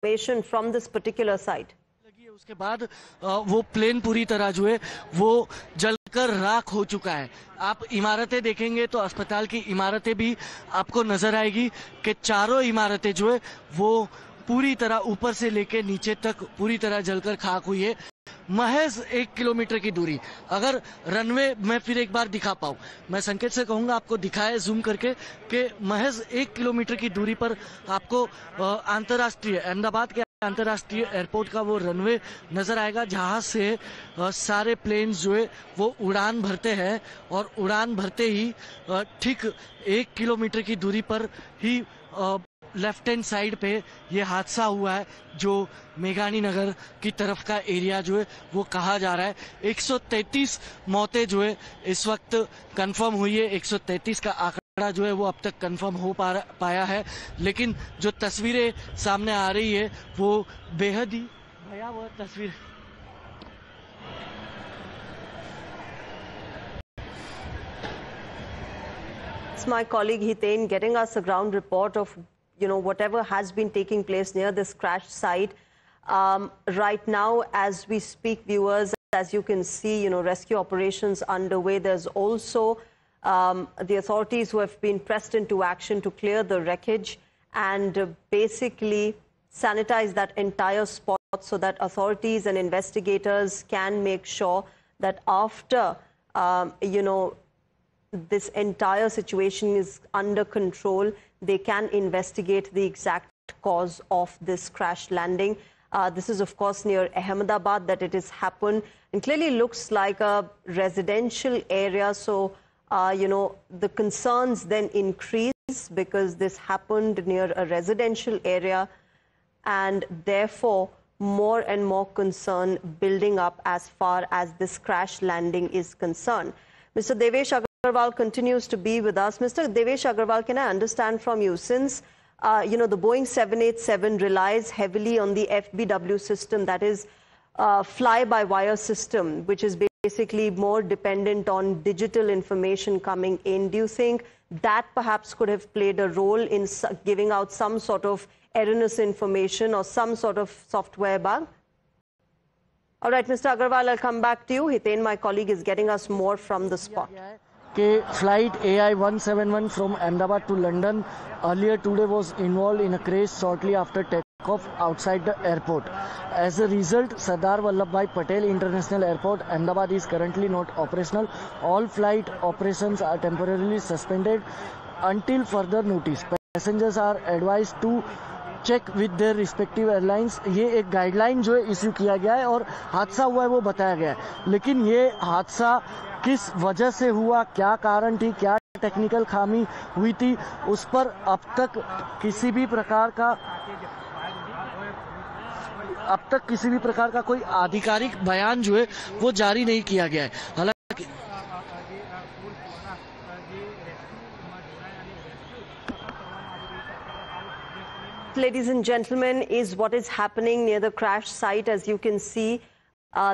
information from this particular site. उसके बाद वो प्लेन पूरी तरह जो है वो जलकर राख हो चुका है। आप इमारतें देखेंगे तो अस्पताल की इमारतें भी आपको नजर आएगी कि चारों इमारतें जो है वो पूरी तरह ऊपर से लेके नीचे तक पूरी तरह जलकर खाक हुई है। महज 1 किलोमीटर की दूरी, अगर रनवे मैं फिर एक बार दिखा पाऊं, मैं संकेत से कहूंगा आपको दिखाए जूम करके कि महज 1 किलोमीटर की दूरी पर आपको अंतर्राष्ट्रीय अहमदाबाद के अंतर्राष्ट्रीय एयरपोर्ट का वो रनवे नजर आएगा, जहां से सारे प्लेन्स जो है वो उड़ान भरते हैं और उड़ान भरते ही ठीक 1 किलोमीटर की दूरी पर ही लेफ्ट हैंड साइड पे ये हादसा हुआ है, जो मेघानी नगर की तरफ का एरिया जो है वो कहा जा रहा है। 133 मौतें जो है इस वक्त कंफर्म हुई है। 133 का आंकड़ा जो है वो अब तक कंफर्म हो पाया है, लेकिन जो तस्वीरें सामने आ रही है वो बेहद ही भयावह तस्वीर। It's my colleague Hiten getting us a ground report of whatever has been taking place near this crash site. Right now, as we speak, viewers, as you can see, rescue operations underway. There's also the authorities who have been pressed into action to clear the wreckage and basically sanitize that entire spot so that authorities and investigators can make sure that after, this entire situation is under control, they can investigate the exact cause of this crash landing. This is, of course, near Ahmedabad that it has happened, and clearly looks like a residential area. So, the concerns then increase because this happened near a residential area, and therefore more and more concern building up as far as this crash landing is concerned. Mr. Devesh Agarwal continues to be with us. Mr. Devesh Agarwal, can I understand from you, since the Boeing 787 relies heavily on the FBW system, that is fly-by-wire system, which is basically more dependent on digital information coming in. Do you think that perhaps could have played a role in giving out some sort of erroneous information or some sort of software bug? All right, Mr. Agarwal, I'll come back to you. Hiten, my colleague, is getting us more from the spot. Flight AI 171 from Ahmedabad to London earlier today was involved in a crash shortly after takeoff outside the airport. As a result, Sardar Vallabhbhai Patel International Airport, Ahmedabad is currently not operational. All flight operations are temporarily suspended until further notice. Passengers are advised to check with their respective airlines. ये एक guideline जो है issue किया गया है और हादसा हुआ है वो बताया गया है, लेकिन ये हादसा किस वजह से हुआ, क्या कारण थी, क्या टेक्निकल खामी हुई थी, उस पर अब तक किसी भी प्रकार का कोई आधिकारिक बयान जो है वो जारी नहीं किया गया है। हालांकि ladies and gentlemen, is what is happening near the crash site. As you can see,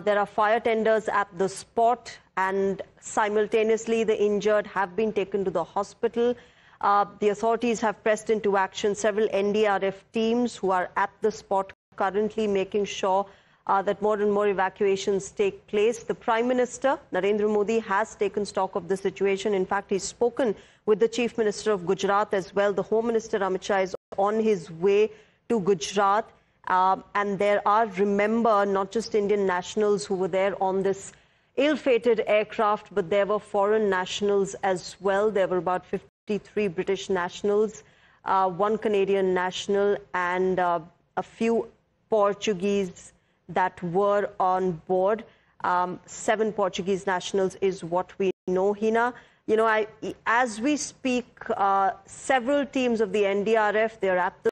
there are fire tenders at the spot, and simultaneously the injured have been taken to the hospital. The authorities have pressed into action several NDRF teams who are at the spot currently making sure that more and more evacuations take place. The Prime Minister, Narendra Modi, has taken stock of the situation. In fact, he's spoken with the Chief Minister of Gujarat as well. The Home Minister, Amit Shah, is on his way to Gujarat. And there are, remember, not just Indian nationals who were there on this ill-fated aircraft, but there were foreign nationals as well. There were about 53 British nationals, 1 Canadian national, and a few Portuguese that were on board. 7 Portuguese nationals is what we know, Hina. As we speak, several teams of the NDRF, they're at the